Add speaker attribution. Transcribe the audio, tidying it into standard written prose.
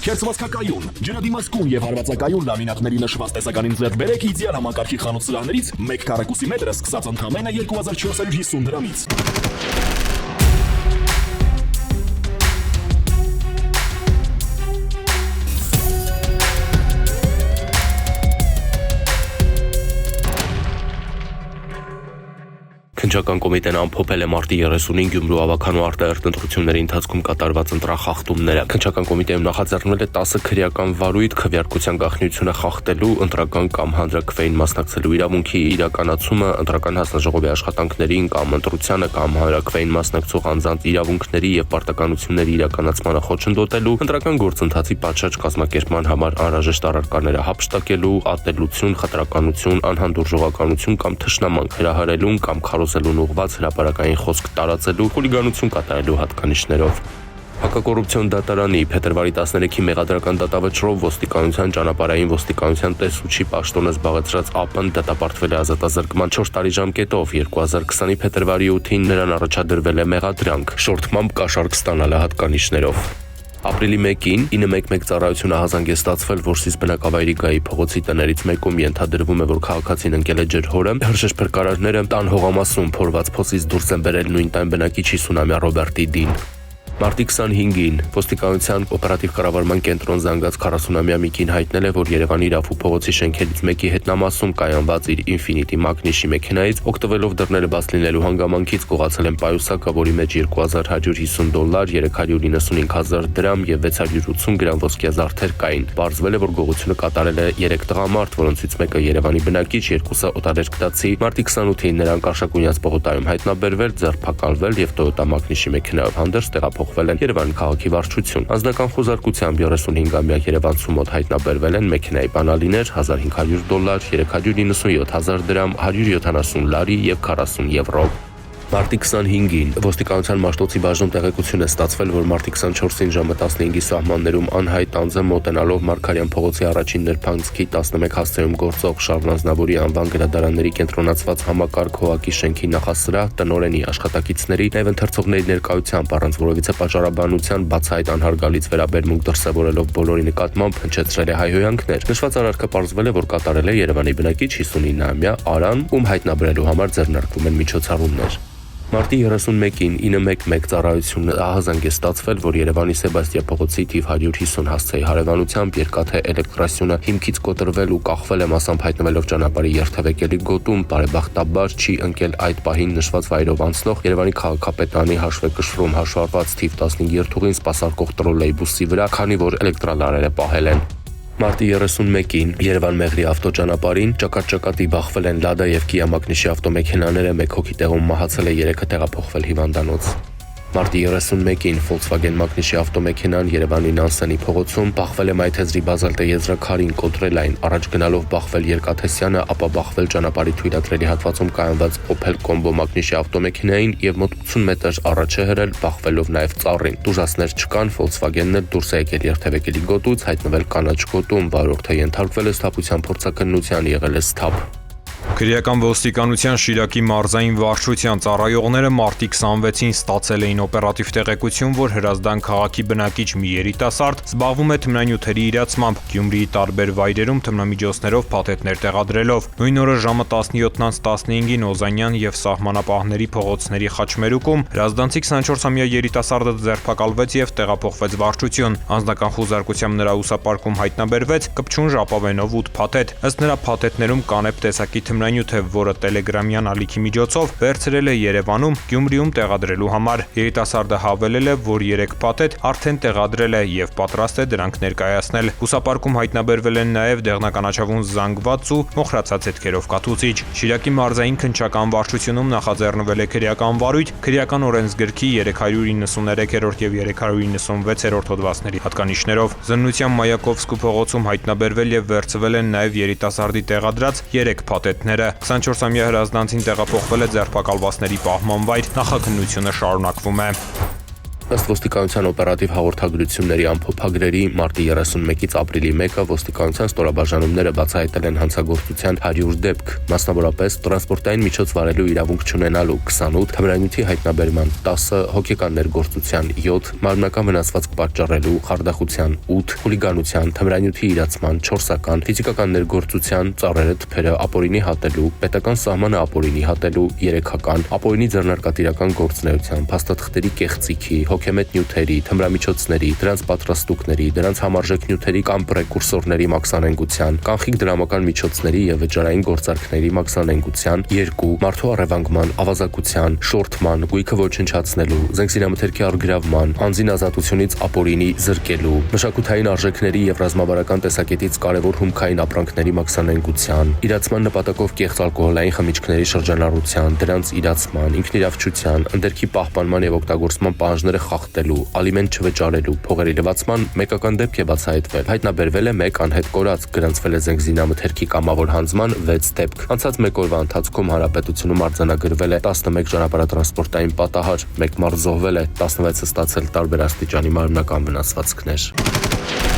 Speaker 1: Քերծվածքակայուն, ջրադիմացկուն եւ հարվածակայուն լամինատների նշված տեսականին ձեռք բերեք իդեալ համակարգի խանութ սրահներից 1 քառակուսի մետրը սկսած ընդամենը 2450 դրամից։
Speaker 2: Քննչական կոմիտեն ամփոփել է մարտի 30-ին Գյումրու ավագանու արտահերթ ընտրությունների ընթացքում կատարված ընտրախախտումները։ Քննչական կոմիտեում նախաձեռնել է 10 քրեական վարույթ քվեարկության գաղտնիությունը խախտելու, ընտրական կամ հանրաքվեին մասնակցելու իրավունքի իրականացումը, ընտրական հանձնաժողովի աշխատանքներին կամ ընտրությանը կամ հանրաքվեին մասնակցող անձանց իրավունքների եւ պարտականությունների իրականացմանը խոչընդոտելու, ընտրական գործընթացի պատշաճ կազմակերպման համար անհրաժեշտ առարկաները հափշտակելու, ատելություն, խտրականություն, անհանդուրժողականություն կամ թշնամանք հրահրելուն կամ քարոզելուն ուղղված հրապարակային խոսք տարածելու, խուլիգանություն կատարելու հատկանիշներով։ Հակակոռուպցիոն դատարանի փետրվարի 13-ի մեղադրական դատավճռով ոստիկանության ճանապարհային ոստիկանության տեսուչի պաշտոնը զբաղեցրած ԱՊ-ն դատապարտվել է ազատազրկման 4 տարի ժամկետով։ 2020-ի փետրվարի 8-ին նրան առաջադրվել է մեղադրանք, շորթմամբ կաշառք ստանալը հատկանիշներով։ Ապրիլի 1-ին 911 ծառայությունը հազանգստացվել, որ Սիս բնակավայրի գայի փողոցի տներից մեկում ենթադրվում է, որ քաղաքացին ընկել է ջրհորը, հրշեջ փրկարարները տան հողամասում փորված փոսից դուրս են բերել նույն տան բնակիչ 50-ամյա Ռոբերտի Դին։ Մարտի 25-ին ոստիկանության օպերատիվ կառավարման կենտրոն զանգած 40-ամյա մի կին հայտնել է, որ Երևանի Իրավու փողոցի շենքերից մեկի հետնամասում կայանված իր Infiniti Magnishi մեքենայից օգտվելով դռները բաց լինելու հանգամանքից կողացել են պայուսակը, որի մեջ $2150, 395,000 դրամ եւ 680 գրամ ոսկե զարդեր կային։ Պարզվել է, որ գողությունը կատարել է 3 տղամարդ, որոնցից մեկը Երևանի բնակիչ, երկուսը օտարերկրացի։ Մարտի 28-ին նրանք Արշակունյաց պողոտայում հայտնաբերվել, ձերբակալվել եւ Toyota Magnishi մեքենայով հանդերձ տեղափոխվել են Երևանի քաղաքի վարչություն։ Անձնական խոզարկությամբ 35-ամյա երևանցու մոտ հայտնաբերվել են մեքենայի բանալիներ $1,500, 397,000 դրամ, 170 լարի եւ 40 եվրո։ Մարտի 25-ին ոստիկանության Մաշտոցի բաժնում տեղեկություն է ստացվել, որ մարտի 24-ին ժամը 15-ի սահմաններում անհայտ անձը մոտենալով Մարգարյան փողոցի առաջին նրբանցքի 11 հասցեում գործող Շարլ Ազնավուրի անվան գրադարանների կենտրոնացված համակարգ հողակի շենքի նախասրահ տնօրենի աշխատակիցների նաև ընթերցողների ներկայությամբ առանց որևիցե պատճառաբանության բացահայտ անհարգալից վերաբերմունք դրսևորելով բոլորի նկատմամբ հնչեցրել է հայհոյանքներ։ Նշված արարքը պարզվել է, որ կատարել է Երևանի բնակիչ 59-ամյա Արան, ում հայտնաբերելու համար ձեռնարկվում են միջոցառումներ։ Մարտի 31-ին 911 ծառայությունը հազանգստացվել, որ Երևանի Սեբաստիա փողոցի թիվ 150 հասցեի հարևանությամբ երկաթե էլեկտրասյունը հիմքից կոտրվել ու կախվել է մասամբ հայտնվելով ճանապարհի երթևեկելի գոտում, բարեբախտաբար չի ընկել այդ պահին նշված վայրով անցնող Երևանի քաղաքապետարանի հաշվեկշռում հաշվառված թիվ 15 երթուղին սպասարկող տրոլեյբուսի վրա, քանի որ էլեկտրալարերը պահել են։ Մարտի 31-ին Երևան-Մեղրի ավտոճանապարհին ճակատ-ճակատի բախվել են Լադա եւ Kia Magnishi ավտոմեքենաները, 1 հոգի տեղում մահացել է, 3-ը տեղափոխվել հիվանդանոց։ Մարտի 31-ին Volkswagen Magnishi ավտոմեքենան Երևանի Նանսենի փողոցում բախվել է Մայթեզրի բազալտե եզրաքարին, կոտրել այն, առաջ գնալով բախվել Երկաթեսյանը, ապա բախվել ճանապարհի թույլատրելի հատվածում կայանված Opel Combo Magnishi ավտոմեքենային եւ մոտ 80 մետր առաջ է հրել, բախվելով նաեւ ծառին։ Դժվարներ չկան, Volkswagen-ն էլ դուրս է եկել երթևեկելի գոտուց, հայտնվել կանաչ գոտում, վարորդը ենթարկվել է սթափության փորձաքննության, եղել է սթափ։
Speaker 3: Քրեական ոստիկանության Շիրակի մարզային վարչության ծառայողները մարտի 26-ին ստացել էին օպերատիվ տեղեկություն, որ Հրազդան քաղաքի բնակիչ մի երիտասարդ զբաղվում է թմրանյութերի իրացմամբ, Գյումրիի տարբեր վայրերում թմրամիջոցներով փաթեթներ տեղադրելով։ Նույն օրը ժամը 17:15-ին Օզանյան եւ Սահմանապահների փողոցների խաչմերուկում Հրազդանցի 24-ամյա երիտասարդը ձերբակալվեց եւ տեղափոխվեց վարչություն։ Անձնական խուզարկությամբ նրա ուսապարկում հայտնաբերվեց կպչուն ժապավենով 8 փաթեթ։ Ըստ նրա փաթեթներում կանեփ տեսակի թմրանյութ է, որը տելեգրամյան ալիքի միջոցով վերցրել է Երևանում, Գյումրիում տեղադրելու համար։ Երիտասարդը հավելել է, որ 3 փաթեթ արդեն տեղադրել է եւ պատրաստ է դրանք ներկայացնել։ Հուսապարկում հայտնաբերվել են նաեւ դեղնականաչավուն զանգված ու մոխրացած հետքերով կաթուցիչ։ Շիրակի մարզային քննչական վարչությունում նախաձեռնվել է քրեական վարույթ, քրեական օրենսգրքի 393-րդ եւ 396-րդ հոդվածների հատկանիշներով։ Զննության Մայակովսկու փողոցում հայտնաբերվել եւ վերցվել են նաեւ երիտասարդի տեղադրած 3 փաթեթները։ 24-ամյա հրազդանցին տեղափոխվել է ձերբակալվածների պահման վայր, նախաքննությունը շարունակվում է։
Speaker 2: Ըստ ոստիկանության օպերատիվ հաղորդագրությունների ամփոփագրերի մարտի 31-ից ապրիլի 1-ը ոստիկանության ստորաբաժանումները բացահայտել են հանցագործության 100 դեպք, մասնավորապես տրանսպորտային միջոց վարելու իրավունք չունենալու 28, թմրանյութի հայտնաբերման 10, հոգեկան ներգործության 7, մարմնական վնասվածք պատճառելու, խարդախության 8, խուլիգանության, թմրանյութի իրացման 4-ական, ֆիզիկական ներգործության, ծառերը թփերը ապօրինի հատելու, պետական սահմանը ապօրինի հատելու 3-ական, ապօրինի ձեռնարկատիրական գործունեության, փաստաթղթերի կեղծիքի, հոգեմետ նյութերի, թմրամիջոցների, դրանց պատրաստուկների, դրանց համարժեք նյութերի կամ պրեկուրսորների մաքսանենգության, կանխիկ դրամական միջոցների եւ վճարային գործարքների մաքսանենգության 2, մարդու առևանգման, ավազակության, շորթման, գույքը ոչնչացնելու, զենքսիրամթերքի առգրավման, անձին ազատությունից ապօրինի զրկելու, մշակութային արժեքների եւ ռազմավարական տեսակետից կարեւոր հումքային ապրանքների մաքսանենգության, իրացման նպատակով կեղծ ալկոհոլային խմիչքների շրջանառության, դրանց իրացման, ինքնիրավչության, ընդերքի պահպանման եւ օգտագործման պահանջները խախտելու, ալիմենտ չվճարելու, փողերի լվացման մեկական դեպք է բացահայտվել։ Հայտնաբերվել է 1 անհետ կորած, գրանցվել է զենքզինամթերքի կամավոր հանձնման 6 դեպք։ Անցած 1 օրվա ընթացքում հանրապետությունում արձանագրվել է 11 ճանապարհատրանսպորտային պատահար, 1 մարդ զոհվել է, 16-ը ստացել տարբեր աստիճանի մարմնական վնասվածքներ։